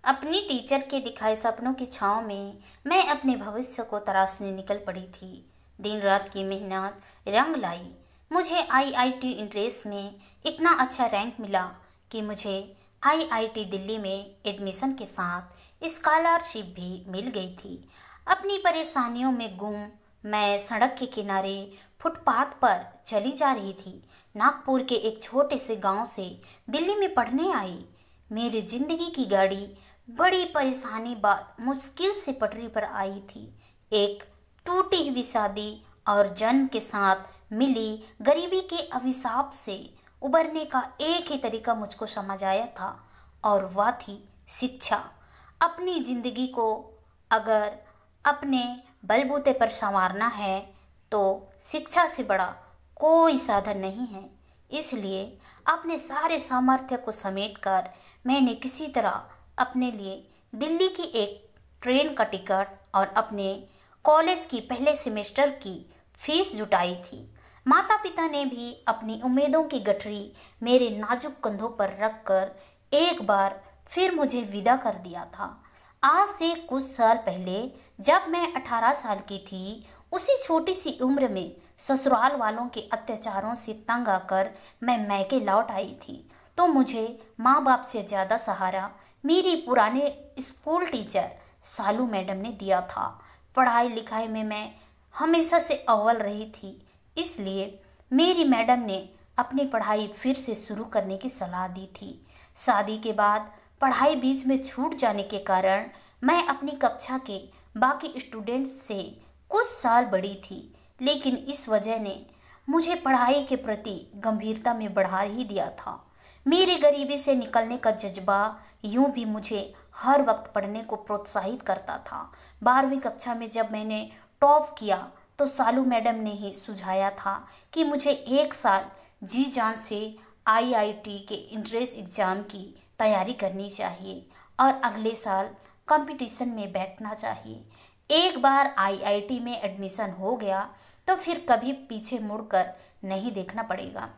अपनी टीचर के दिखाए सपनों की छाँव में मैं अपने भविष्य को तराशने निकल पड़ी थी। दिन रात की मेहनत रंग लाई। मुझे आईआईटी इंट्रेंस में इतना अच्छा रैंक मिला कि मुझे आईआईटी दिल्ली में एडमिशन के साथ स्कॉलरशिप भी मिल गई थी। अपनी परेशानियों में गुम मैं सड़क के किनारे फुटपाथ पर चली जा रही थी। नागपुर के एक छोटे से गांव से दिल्ली में पढ़ने आई। मेरी जिंदगी की गाड़ी बड़ी परेशानी बाद मुश्किल से पटरी पर आई थी। एक टूटी हुई शादी और जन्म के साथ मिली गरीबी के अभिशाप से उबरने का एक ही तरीका मुझको समझ आया था, और वह थी शिक्षा। अपनी जिंदगी को अगर अपने बलबूते पर संवारना है तो शिक्षा से बड़ा कोई साधन नहीं है। इसलिए अपने सारे सामर्थ्य को समेटकर मैंने किसी तरह अपने लिए दिल्ली की एक ट्रेन का टिकट और अपने कॉलेज की पहले सेमेस्टर की फीस जुटाई थी। माता पिता ने भी अपनी उम्मीदों की गठरी मेरे नाजुक कंधों पर रखकर एक बार फिर मुझे विदा कर दिया था। आज से कुछ साल पहले जब मैं 18 साल की थी, उसी छोटी सी उम्र में ससुराल वालों के अत्याचारों से तंग आकर मैं मैके लौट आई थी, तो मुझे माँ बाप से ज़्यादा सहारा मेरी पुराने स्कूल टीचर सालू मैडम ने दिया था। पढ़ाई लिखाई में मैं हमेशा से अव्वल रही थी, इसलिए मेरी मैडम ने अपनी पढ़ाई फिर से शुरू करने की सलाह दी थी। शादी के बाद पढ़ाई बीच में छूट जाने के कारण मैं अपनी कक्षा के बाकी स्टूडेंट्स से कुछ साल बड़ी थी, लेकिन इस वजह ने मुझे पढ़ाई के प्रति गंभीरता में बढ़ा ही दिया था। मेरी गरीबी से निकलने का जज्बा यूं भी मुझे हर वक्त पढ़ने को प्रोत्साहित करता था। 12वीं कक्षा में जब मैंने टॉप किया तो सालू मैडम ने ही सुझाया था कि मुझे एक साल जी जान से आईआईटी के एंट्रेंस एग्ज़ाम की तैयारी करनी चाहिए और अगले साल कंपटीशन में बैठना चाहिए। एक बार आईआईटी में एडमिशन हो गया तो फिर कभी पीछे मुड़कर नहीं देखना पड़ेगा।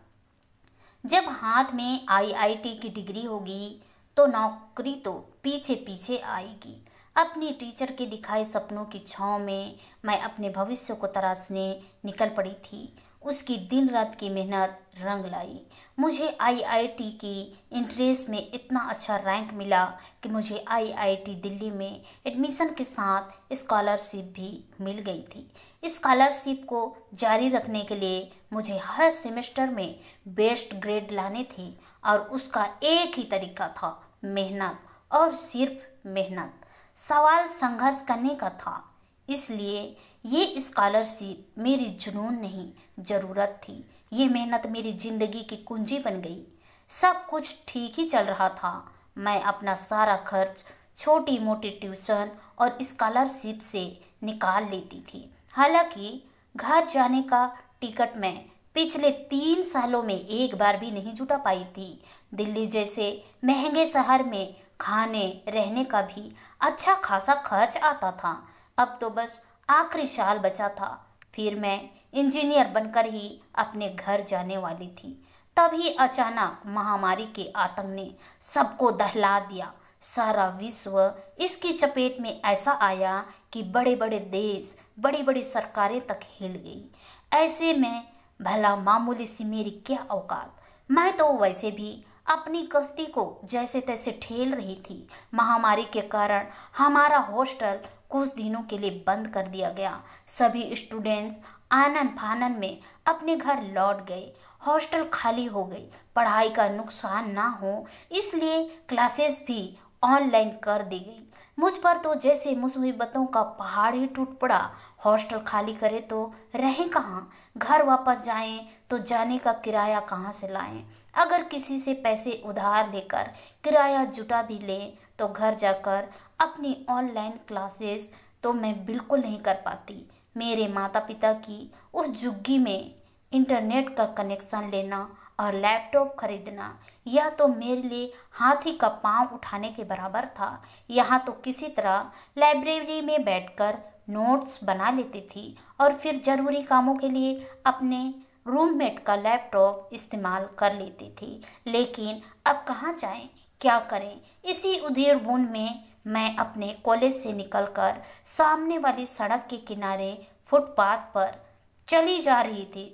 जब हाथ में आईआईटी की डिग्री होगी तो नौकरी तो पीछे पीछे आएगी। अपनी टीचर के दिखाए सपनों की छाँव में मैं अपने भविष्य को तराशने निकल पड़ी थी। उसकी दिन रात की मेहनत रंग लाई। मुझे आईआईटी की एंट्रेंस में इतना अच्छा रैंक मिला कि मुझे आईआईटी दिल्ली में एडमिशन के साथ स्कॉलरशिप भी मिल गई थी। स्कॉलरशिप को जारी रखने के लिए मुझे हर सेमेस्टर में बेस्ट ग्रेड लाने थे, और उसका एक ही तरीका था, मेहनत और सिर्फ मेहनत। सवाल संघर्ष करने का था। इसलिए ये स्कॉलरशिप मेरी जुनून नहीं, ज़रूरत थी। ये मेहनत मेरी ज़िंदगी की कुंजी बन गई। सब कुछ ठीक ही चल रहा था। मैं अपना सारा खर्च छोटी मोटी ट्यूशन और स्कॉलरशिप से निकाल लेती थी। हालांकि घर जाने का टिकट मैं पिछले 3 सालों में एक बार भी नहीं जुटा पाई थी। दिल्ली जैसे महंगे शहर में खाने रहने का भी अच्छा खासा खर्च आता था। अब तो बस आखिरी साल बचा था, फिर मैं इंजीनियर बनकर ही अपने घर जाने वाली थी। तभी अचानक महामारी के आतंक ने सबको दहला दिया। सारा विश्व इसकी चपेट में ऐसा आया कि बड़े बड़े देश, बड़ी बड़ी सरकारें तक हिल गई। ऐसे में भला मामूली सी मेरी क्या औकात। मैं तो वैसे भी अपनी कश्ती को जैसे तैसे ठेल रही थी। महामारी के कारण हमारा हॉस्टल कुछ दिनों के लिए बंद कर दिया गया। सभी स्टूडेंट्स आनन फानन में अपने घर लौट गए। हॉस्टल खाली हो गई। पढ़ाई का नुकसान ना हो इसलिए क्लासेस भी ऑनलाइन कर दी गई। मुझ पर तो जैसे मुसीबतों का पहाड़ ही टूट पड़ा। हॉस्टल खाली करे तो रहें कहाँ, घर वापस जाएं तो जाने का किराया कहाँ से लाएं। अगर किसी से पैसे उधार लेकर किराया जुटा भी लें तो घर जाकर अपनी ऑनलाइन क्लासेस तो मैं बिल्कुल नहीं कर पाती। मेरे माता पिता की उस झुग्गी में इंटरनेट का कनेक्शन लेना और लैपटॉप खरीदना यह तो मेरे लिए हाथी का पांव उठाने के बराबर था। यहाँ तो किसी तरह लाइब्रेरी में बैठकर नोट्स बना लेती थी और फिर ज़रूरी कामों के लिए अपने रूममेट का लैपटॉप इस्तेमाल कर लेती थी। लेकिन अब कहाँ जाएं, क्या करें, इसी उधेड़-बुन में मैं अपने कॉलेज से निकलकर सामने वाली सड़क के किनारे फुटपाथ पर चली जा रही थी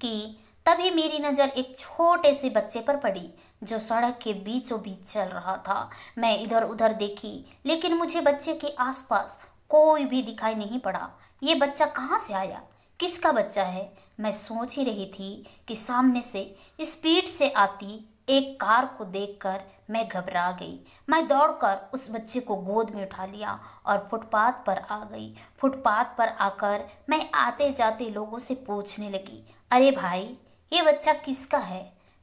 कि तभी मेरी नज़र एक छोटे से बच्चे पर पड़ी जो सड़क के बीचों बीच चल रहा था। मैं इधर उधर देखी, लेकिन मुझे बच्चे के आसपास कोई भी दिखाई नहीं पड़ा। ये बच्चा कहाँ से आया, किसका बच्चा है? मैं सोच ही रही थी कि सामने से स्पीड से आती एक कार को देखकर मैं घबरा गई। मैं दौड़कर उस बच्चे को गोद में उठा लिया और फुटपाथ पर आ गई। फुटपाथ पर आकर मैं आते जाते लोगों से पूछने लगी, अरे भाई, ये बच्चा किसका है?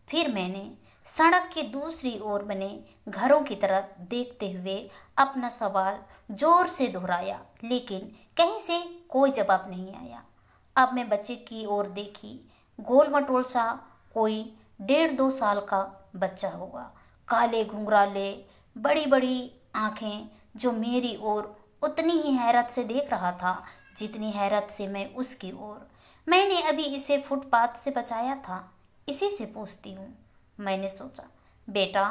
फिर मैंने सड़क के दूसरी ओर बने घरों की तरफ देखते हुए अपना सवाल जोर से दोहराया, लेकिन कहीं से कोई जवाब नहीं आया। अब मैं बच्चे की ओर देखी। गोल मटोल सा कोई 1.5-2 साल का बच्चा होगा। काले घुंघराले, बड़ी बड़ी आंखें, जो मेरी ओर उतनी ही हैरत से देख रहा था जितनी हैरत से मैं उसकी ओर। मैंने अभी इसे फुटपाथ से बचाया था, इसी से पूछती हूँ, मैंने सोचा। बेटा,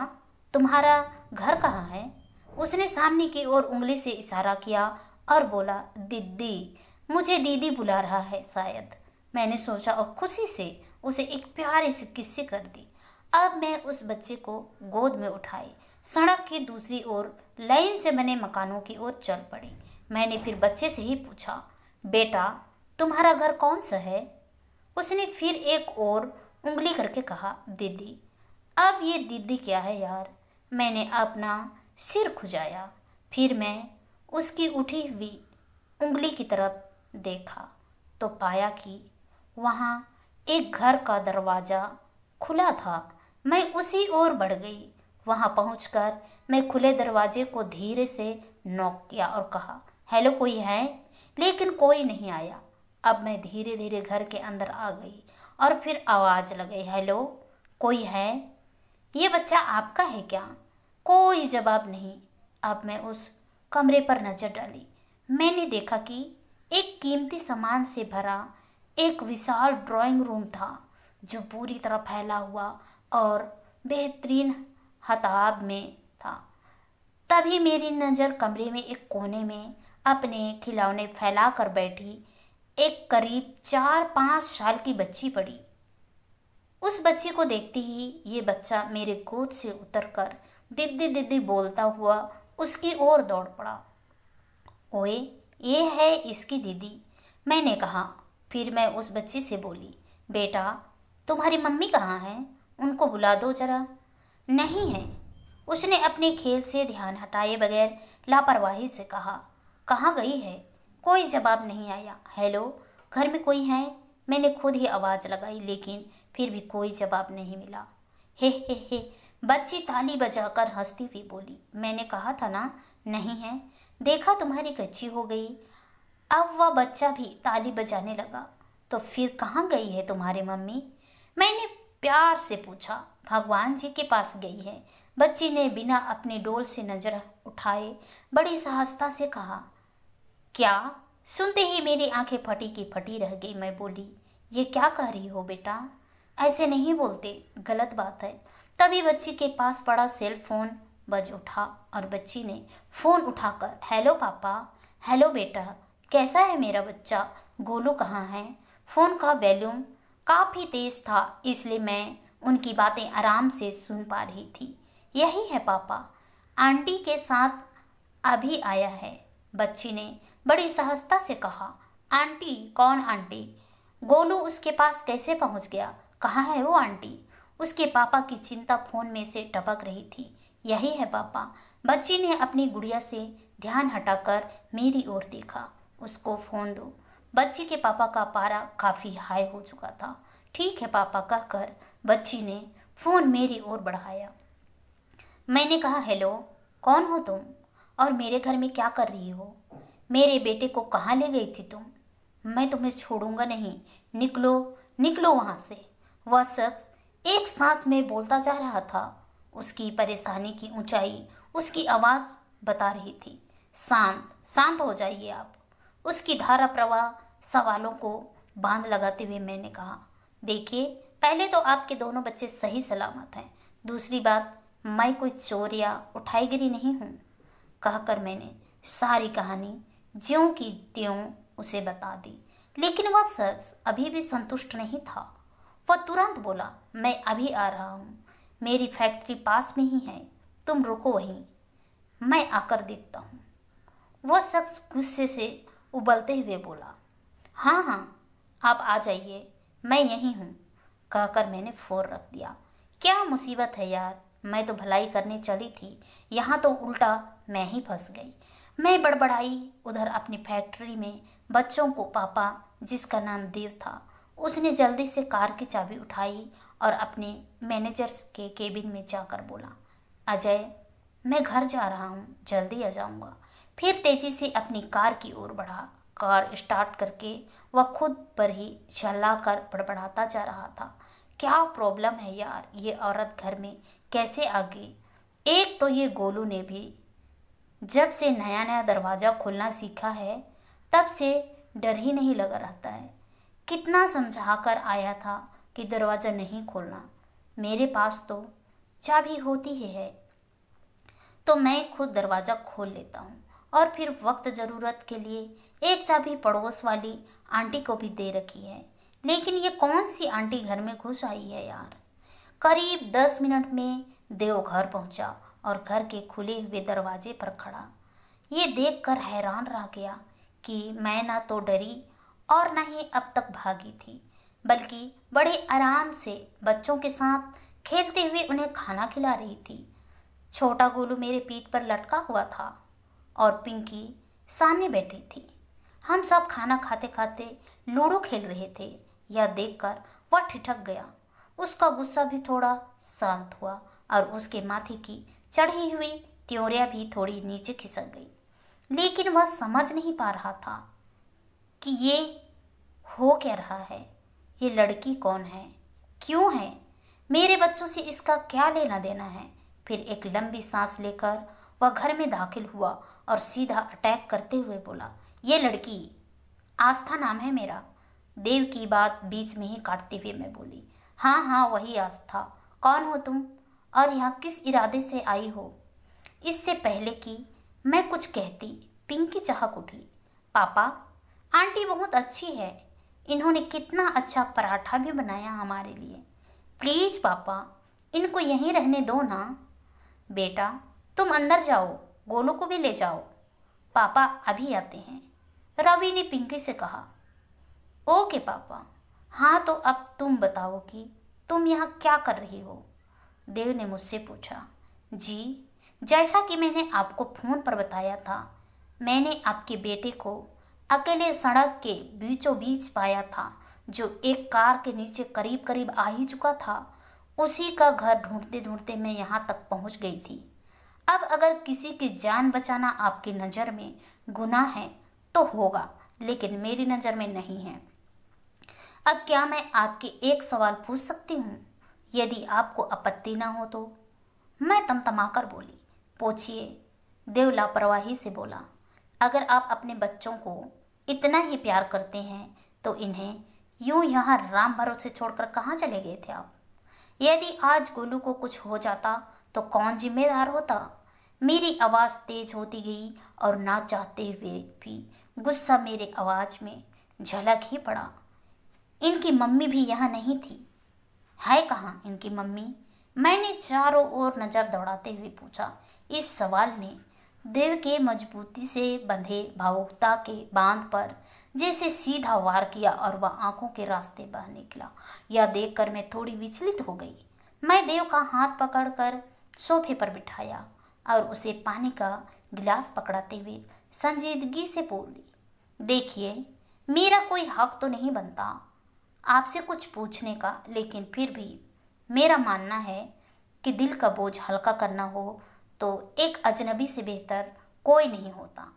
तुम्हारा घर कहाँ है? उसने सामने की ओर उंगली से इशारा किया और बोला, दीदी। मुझे दीदी बुला रहा है शायद, मैंने सोचा और खुशी से उसे एक प्यारी सी किस्सी कर दी। अब मैं उस बच्चे को गोद में उठाई सड़क की दूसरी ओर लाइन से बने मकानों की ओर चल पड़ी। मैंने फिर बच्चे से ही पूछा, बेटा, तुम्हारा घर कौन सा है? उसने फिर एक और उंगली करके कहा, दीदी। अब ये दीदी क्या है यार? मैंने अपना सिर खुजाया। फिर मैं उसकी उठी हुई उंगली की तरफ देखा तो पाया कि वहाँ एक घर का दरवाज़ा खुला था। मैं उसी ओर बढ़ गई। वहाँ पहुंचकर मैं खुले दरवाजे को धीरे से नॉक किया और कहा, हेलो, कोई है? लेकिन कोई नहीं आया। अब मैं धीरे धीरे घर के अंदर आ गई और फिर आवाज़ लगी, हेलो, कोई है? ये बच्चा आपका है क्या? कोई जवाब नहीं। अब मैं उस कमरे पर नज़र डाली। मैंने देखा कि एक कीमती सामान से भरा एक विशाल ड्राइंग रूम था जो पूरी तरह फैला हुआ और बेहतरीन हताब में था। तभी मेरी नज़र कमरे में एक कोने में अपने खिलौने फैलाकर बैठी एक करीब 4-5 साल की बच्ची पड़ी। उस बच्ची को देखते ही ये बच्चा मेरे गोद से उतरकर दीदी दीदी बोलता हुआ उसकी ओर दौड़ पड़ा। ओए, ये है इसकी दीदी, मैंने कहा। फिर मैं उस बच्ची से बोली, बेटा, तुम्हारी मम्मी कहाँ है? उनको बुला दो जरा। नहीं है, उसने अपने खेल से ध्यान हटाए बगैर लापरवाही से कहा। कहाँ गई है? कोई जवाब नहीं आया। हेलो, घर में कोई है? मैंने खुद ही आवाज़ लगाई, लेकिन फिर भी कोई जवाब नहीं मिला। हे, बच्ची ताली बजाकर हंसती हुई बोली, मैंने कहा था ना, नहीं है। देखा, तुम्हारी कच्ची हो गई। अब वह बच्चा भी ताली बजाने लगा। तो फिर कहाँ गई है तुम्हारी मम्मी? मैंने प्यार से पूछा। भगवान जी के पास गई है, बच्ची ने बिना अपने डोल से नजर उठाए बड़ी सहजता से कहा। क्या? सुनते ही मेरी आंखें फटी की फटी रह गई। मैं बोली, ये क्या कह रही हो बेटा? ऐसे नहीं बोलते, गलत बात है। तभी बच्ची के पास पड़ा सेल फोन बज उठा और बच्ची ने फ़ोन उठाकर, हेलो पापा। हेलो बेटा, कैसा है मेरा बच्चा? गोलू कहाँ है? फ़ोन का वॉल्यूम काफ़ी तेज़ था, इसलिए मैं उनकी बातें आराम से सुन पा रही थी। यही है पापा, आंटी के साथ अभी आया है, बच्ची ने बड़ी सहजता से कहा। आंटी? कौन आंटी? गोलू उसके पास कैसे पहुंच गया? कहाँ है वो आंटी? उसके पापा की चिंता फ़ोन में से टपक रही थी। यही है पापा। बच्ची ने अपनी गुड़िया से ध्यान हटाकर मेरी ओर देखा। उसको फ़ोन दो। बच्ची के पापा का पारा काफ़ी हाई हो चुका था। ठीक है पापा कहकर बच्ची ने फ़ोन मेरी ओर बढ़ाया। मैंने कहा, हेलो, कौन हो तुम और मेरे घर में क्या कर रही हो? मेरे बेटे को कहाँ ले गई थी तुम? मैं तुम्हें छोड़ूंगा नहीं, निकलो निकलो वहाँ से। वह शख्स एक सांस में बोलता जा रहा था। उसकी परेशानी की ऊंचाई उसकी आवाज़ बता रही थी। शांत शांत हो जाइए आप। उसकी धारा प्रवाह सवालों को बांध लगाते हुए मैंने कहा, देखिए, पहले तो आपके दोनों बच्चे सही सलामत हैं। दूसरी बात, मैं कोई चोर या उठाईगिरी नहीं हूँ, कहकर मैंने सारी कहानी ज्यों की त्यों उसे बता दी। लेकिन वह शख्स अभी भी संतुष्ट नहीं था। वह तुरंत बोला, मैं अभी आ रहा हूँ, मेरी फैक्ट्री पास में ही है, तुम रुको वहीं, मैं आकर देखता हूँ। वह शख्स गुस्से से उबलते हुए बोला, हाँ हाँ, आप आ जाइए, मैं यहीं हूँ, कहकर मैंने फ़ोन रख दिया। क्या मुसीबत है यार, मैं तो भलाई करने चली थी, यहाँ तो उल्टा मैं ही फंस गई। मैं बड़बड़ाई उधर अपनी फैक्ट्री में बच्चों को। पापा, जिसका नाम देव था, उसने जल्दी से कार की चाबी उठाई और अपने मैनेजर्स के केबिन में जाकर बोला, अजय, मैं घर जा रहा हूँ, जल्दी आ जाऊँगा। फिर तेजी से अपनी कार की ओर बढ़ा। कार स्टार्ट करके वह खुद पर ही झल्लाकर बड़बड़ाता जा रहा था, क्या प्रॉब्लम है यार, ये औरत घर में कैसे आ गई? एक तो ये गोलू ने भी जब से नया नया दरवाज़ा खोलना सीखा है तब से डर ही नहीं लगा रहता है। कितना समझा कर आया था कि दरवाज़ा नहीं खोलना, मेरे पास तो चाबी होती ही है, तो मैं खुद दरवाज़ा खोल लेता हूँ। और फिर वक्त ज़रूरत के लिए एक चाबी पड़ोस वाली आंटी को भी दे रखी है। लेकिन ये कौन सी आंटी घर में घुस आई है यार? करीब 10 मिनट में देव घर पहुंचा और घर के खुले हुए दरवाजे पर खड़ा। ये देखकर हैरान रह गया कि मैं ना तो डरी और ना ही अब तक भागी थी, बल्कि बड़े आराम से बच्चों के साथ खेलते हुए उन्हें खाना खिला रही थी। छोटा गोलू मेरे पीठ पर लटका हुआ था और पिंकी सामने बैठी थी। हम सब खाना खाते खाते लूडो खेल रहे थे। यह देखकर वह ठिठक गया। उसका गुस्सा भी थोड़ा शांत हुआ और उसके माथे की चढ़ी हुई त्योरियां भी थोड़ी नीचे खिसक गई। लेकिन वह समझ नहीं पा रहा था कि ये हो क्या रहा है, ये लड़की कौन है, क्यों है, मेरे बच्चों से इसका क्या लेना देना है। फिर एक लंबी सांस लेकर वह घर में दाखिल हुआ और सीधा अटैक करते हुए बोला, ये लड़की आस्था नाम है मेरा। देव की बात बीच में ही काटते हुए मैं बोली, हाँ हाँ वही आस्था, कौन हो तुम और यहाँ किस इरादे से आई हो? इससे पहले कि मैं कुछ कहती, पिंकी चहक उठी, पापा, आंटी बहुत अच्छी है, इन्होंने कितना अच्छा पराठा भी बनाया हमारे लिए, प्लीज़ पापा इनको यहीं रहने दो ना। बेटा तुम अंदर जाओ, गोलू को भी ले जाओ, पापा अभी आते हैं, रवि ने पिंकी से कहा। ओके पापा। हाँ तो अब तुम बताओ कि तुम यहाँ क्या कर रही हो? देव ने मुझसे पूछा। जी, जैसा कि मैंने आपको फ़ोन पर बताया था, मैंने आपके बेटे को अकेले सड़क के बीचों बीच पाया था, जो एक कार के नीचे करीब करीब आ ही चुका था। उसी का घर ढूंढते ढूंढते मैं यहाँ तक पहुँच गई थी। अब अगर किसी की जान बचाना आपकी नज़र में गुनाह है तो होगा, लेकिन मेरी नज़र में नहीं है। अब क्या मैं आपके एक सवाल पूछ सकती हूँ? यदि आपको आपत्ति ना हो तो। मैं तमतमाकर बोली, पूछिए। देव लापरवाही से बोला, अगर आप अपने बच्चों को इतना ही प्यार करते हैं तो इन्हें यूं यहाँ राम भरोसे छोड़कर कहाँ चले गए थे आप? यदि आज गोलू को कुछ हो जाता तो कौन जिम्मेदार होता? मेरी आवाज़ तेज होती गई और ना चाहते हुए भी गुस्सा मेरे आवाज़ में झलक ही पड़ा। इनकी मम्मी भी यहाँ नहीं थी, है कहाँ इनकी मम्मी? मैंने चारों ओर नज़र दौड़ाते हुए पूछा। इस सवाल ने देव के मजबूती से बंधे भावुकता के बांध पर जैसे सीधा वार किया और वह आंखों के रास्ते बह निकला। यह देखकर मैं थोड़ी विचलित हो गई। मैं देव का हाथ पकड़कर सोफे पर बिठाया और उसे पानी का गिलास पकड़ाते हुए संजीदगी से बोली, देखिए, मेरा कोई हक तो नहीं बनता आपसे कुछ पूछने का, लेकिन फिर भी मेरा मानना है कि दिल का बोझ हल्का करना हो तो एक अजनबी से बेहतर कोई नहीं होता।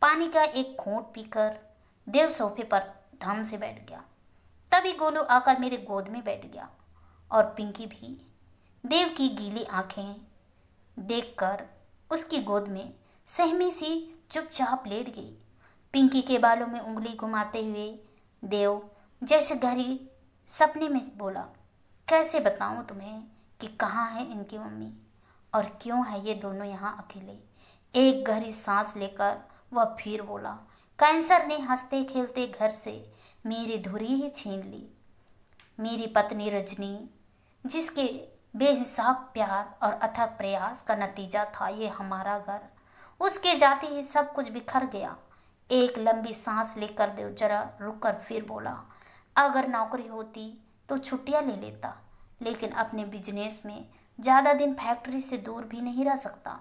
पानी का एक घूंट पीकर देव सोफे पर धम से बैठ गया। तभी गोलू आकर मेरे गोद में बैठ गया और पिंकी भी। देव की गीली आंखें देखकर उसकी गोद में सहमी सी चुपचाप लेट गई। पिंकी के बालों में उंगली घुमाते हुए देव जैसे गहरी सपने में बोला, कैसे बताऊं तुम्हें कि कहाँ है इनकी मम्मी? और क्यों है ये दोनों यहाँ अकेले? एक गहरी सांस लेकर वह फिर बोला, कैंसर ने हंसते खेलते घर से मेरी धुरी ही छीन ली। मेरी पत्नी रजनी, जिसके बेहिसाब प्यार और अथक प्रयास का नतीजा था ये हमारा घर, उसके जाते ही सब कुछ बिखर गया। एक लंबी सांस लेकर देव जरा रुककर फिर बोला, अगर नौकरी होती तो छुट्टियां ले लेता, लेकिन अपने बिजनेस में ज़्यादा दिन फैक्ट्री से दूर भी नहीं रह सकता।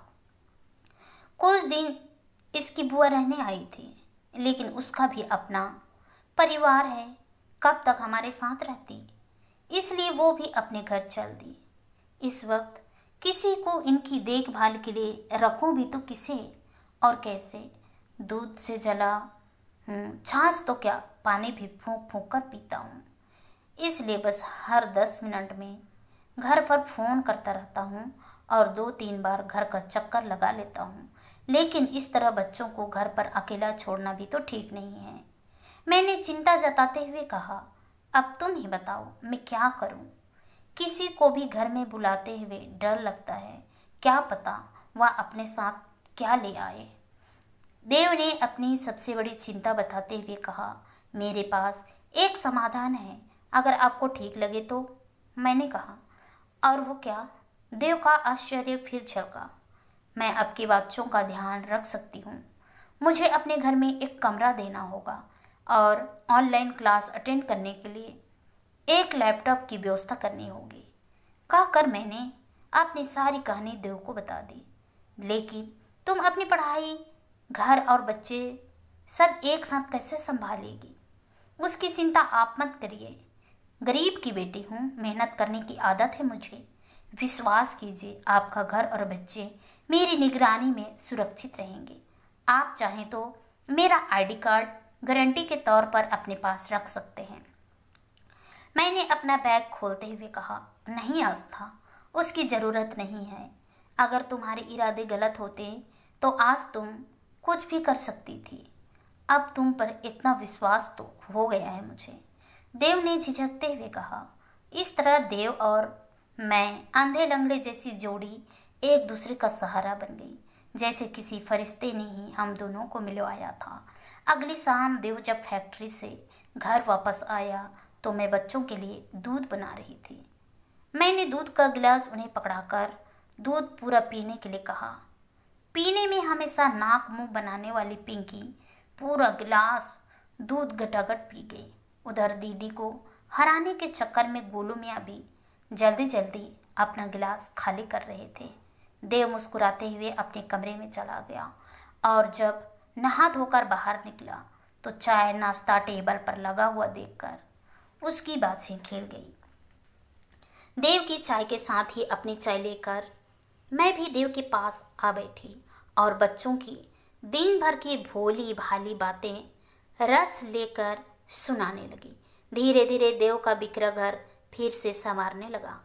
कुछ दिन इसकी बुआ रहने आई थी, लेकिन उसका भी अपना परिवार है, कब तक हमारे साथ रहती, इसलिए वो भी अपने घर चल दी। इस वक्त किसी को इनकी देखभाल के लिए रखूं भी तो किसे और कैसे? दूध से जला हूँ, छाछ तो क्या, पानी भी फूंक फूंक कर पीता हूँ। इसलिए बस हर 10 मिनट में घर पर फ़ोन करता रहता हूँ और 2-3 बार घर का चक्कर लगा लेता हूँ। लेकिन इस तरह बच्चों को घर पर अकेला छोड़ना भी तो ठीक नहीं है। मैंने चिंता जताते हुए कहा, अब तुम ही बताओ मैं क्या करूं? किसी को भी घर में बुलाते हुए डर लगता है, क्या पता वह अपने साथ क्या ले आए। देव ने अपनी सबसे बड़ी चिंता बताते हुए कहा, मेरे पास एक समाधान है, अगर आपको ठीक लगे तो। मैंने कहा, और वो क्या? देव का आश्चर्य फिर झलका। मैं आपके बच्चों का ध्यान रख सकती हूँ। मुझे अपने घर में एक कमरा देना होगा और ऑनलाइन क्लास अटेंड करने के लिए एक लैपटॉप की व्यवस्था करनी होगी। कहकर मैंने अपनी सारी कहानी देव को बता दी। लेकिन तुम अपनी पढ़ाई, घर और बच्चे सब एक साथ कैसे संभालेगी? उसकी चिंता आप मत करिए। गरीब की बेटी हूँ, मेहनत करने की आदत है मुझे। विश्वास कीजिए, आपका घर और बच्चे मेरी निगरानी में सुरक्षित रहेंगे। आप चाहें तो मेरा आईडी कार्ड गारंटी के तौर पर अपने पास रख सकते हैं। मैंने अपना बैग खोलते हुए कहा, नहीं आस्था, उसकी ज़रूरत नहीं है। अगर तुम्हारे इरादे गलत होते तो आज तुम कुछ भी कर सकती थी। अब तुम पर इतना विश्वास तो हो गया है मुझे। देव ने झिझकते हुए कहा। इस तरह देव और मैं अंधे लंगड़े जैसी जोड़ी एक दूसरे का सहारा बन गई, जैसे किसी फरिश्ते ने ही हम दोनों को मिलवाया था। अगली शाम देव जब फैक्ट्री से घर वापस आया तो मैं बच्चों के लिए दूध बना रही थी। मैंने दूध का गिलास उन्हें पकड़ाकर दूध पूरा पीने के लिए कहा। पीने में हमेशा नाक मुंह बनाने वाली पिंकी पूरा गिलास दूध गटागट पी गई। उधर दीदी को हराने के चक्कर में गोलू मियाँ भी जल्दी जल्दी अपना गिलास खाली कर रहे थे। देव मुस्कुराते हुए अपने कमरे में चला गया और जब नहा धोकर बाहर निकला तो चाय नाश्ता टेबल पर लगा हुआ देखकर उसकी बातें खिल गई। देव की चाय के साथ ही अपनी चाय लेकर मैं भी देव के पास आ बैठी और बच्चों की दिन भर की भोली भाली बातें रस लेकर सुनाने लगी। धीरे धीरे देव का बिखरा घर फिर से संवारने लगा।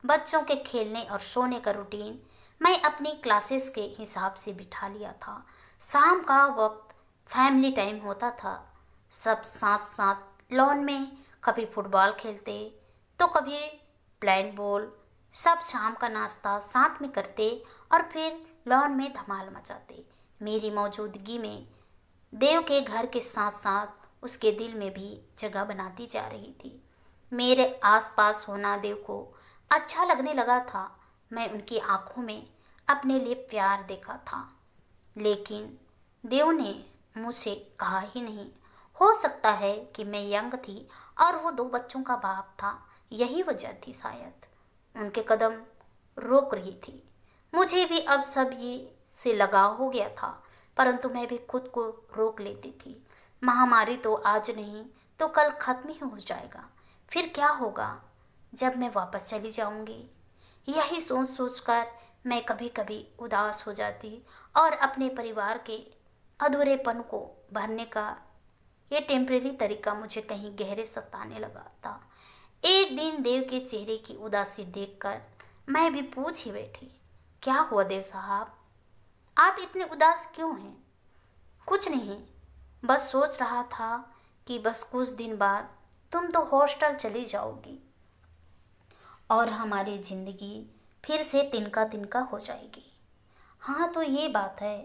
बच्चों के खेलने और सोने का रूटीन मैं अपनी क्लासेस के हिसाब से बिठा लिया था। शाम का वक्त फैमिली टाइम होता था। सब साथ साथ लॉन में कभी फुटबॉल खेलते तो कभी ब्लाइंड बॉल। सब शाम का नाश्ता साथ में करते और फिर लॉन में धमाल मचाते। मेरी मौजूदगी में देव के घर के साथ साथ उसके दिल में भी जगह बनाती जा रही थी। मेरे आसपास होना देव को अच्छा लगने लगा था। मैं उनकी आंखों में अपने लिए प्यार देखा था, लेकिन देव ने मुझसे कहा ही नहीं। हो सकता है कि मैं यंग थी और वो 2 बच्चों का बाप था, यही वजह थी शायद। उनके कदम रोक रही थी। मुझे भी अब सब ये से लगाव हो गया था, परंतु मैं भी खुद को रोक लेती थी। महामारी तो आज नहीं तो कल खत्म ही हो जाएगा, फिर क्या होगा जब मैं वापस चली जाऊंगी? यही सोच सोचकर मैं कभी कभी उदास हो जाती और अपने परिवार के अधूरेपन को भरने का ये टेम्परेरी तरीका मुझे कहीं गहरे सताने लगा था। एक दिन देव के चेहरे की उदासी देखकर मैं भी पूछ ही बैठी, क्या हुआ देव साहब, आप इतने उदास क्यों हैं? कुछ नहीं, बस सोच रहा था कि बस कुछ दिन बाद तुम तो हॉस्टल चली जाओगी और हमारी ज़िंदगी फिर से तिनका तिनका हो जाएगी। हाँ तो ये बात है।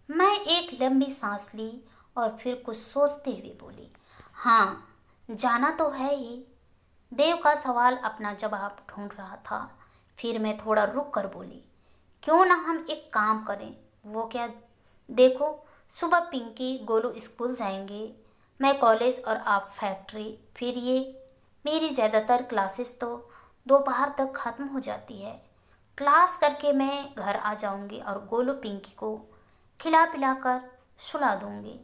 मैं एक लंबी सांस ली और फिर कुछ सोचते हुए बोली, हाँ जाना तो है ही। देव का सवाल अपना जवाब ढूंढ रहा था। फिर मैं थोड़ा रुक कर बोली, क्यों ना हम एक काम करें। वो क्या? देखो, सुबह पिंकी गोलू स्कूल जाएंगे, मैं कॉलेज और आप फैक्ट्री। फिर ये मेरी ज़्यादातर क्लासेस तो दोपहर तक ख़त्म हो जाती है। क्लास करके मैं घर आ जाऊंगी और गोलू पिंकी को खिला पिला कर सुला दूंगी।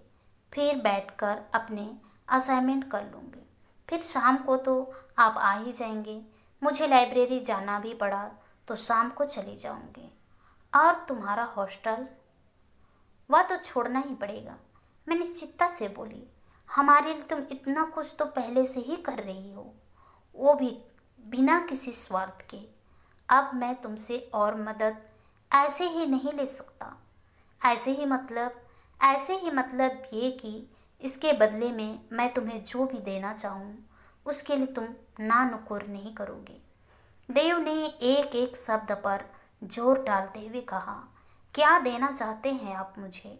फिर बैठकर अपने असाइनमेंट कर लूँगी। फिर शाम को तो आप आ ही जाएंगे। मुझे लाइब्रेरी जाना भी पड़ा तो शाम को चली जाऊंगी। और तुम्हारा हॉस्टल, वह तो छोड़ना ही पड़ेगा। मैं निश्चितता से बोली, हमारे लिए तुम इतना कुछ तो पहले से ही कर रही हो, वो भी बिना किसी स्वार्थ के। अब मैं तुमसे और मदद ऐसे ही नहीं ले सकता। ऐसे ही मतलब ये कि इसके बदले में मैं तुम्हें जो भी देना चाहूँ उसके लिए तुम ना नुकुर नहीं करोगे। देव ने एक एक शब्द पर जोर डालते हुए कहा, क्या देना चाहते हैं आप मुझे?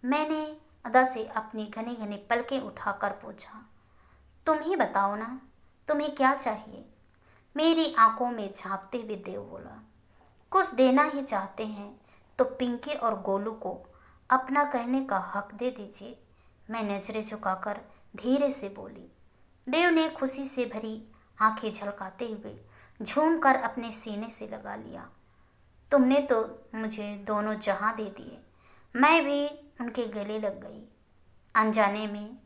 मैंने अदा से अपनी घनी घनी पलकें उठाकर पूछा, तुम ही बताओ ना, तुम्हें क्या चाहिए? मेरी आंखों में झांकते हुए देव बोला, कुछ देना ही चाहते हैं तो पिंकी और गोलू को अपना कहने का हक दे दीजिए। मैं नजरें झुकाकर धीरे से बोली। देव ने खुशी से भरी आंखें झलकाते हुए झूम कर अपने सीने से लगा लिया। तुमने तो मुझे दोनों जहां दे दिए। मैं भी उनके गले लग गई। अनजाने में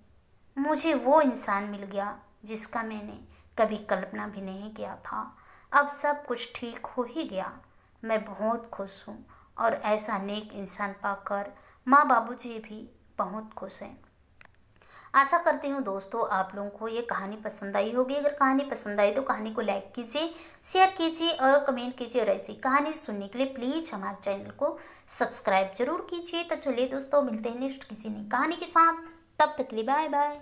मुझे वो इंसान मिल गया जिसका मैंने कभी कल्पना भी नहीं किया था। अब सब कुछ ठीक हो ही गया। मैं बहुत खुश हूँ और ऐसा नेक इंसान पाकर माँ बाबूजी भी बहुत खुश हैं। आशा करती हूँ दोस्तों आप लोगों को ये कहानी पसंद आई होगी। अगर कहानी पसंद आई तो कहानी को लाइक कीजिए, शेयर कीजिए और कमेंट कीजिए। और ऐसी कहानी सुनने के लिए प्लीज़ हमारे चैनल को सब्सक्राइब जरूर कीजिए। तो चलिए दोस्तों, मिलते हैं नेक्स्ट किसी नई कहानी के साथ। तब तक के लिए बाय बाय।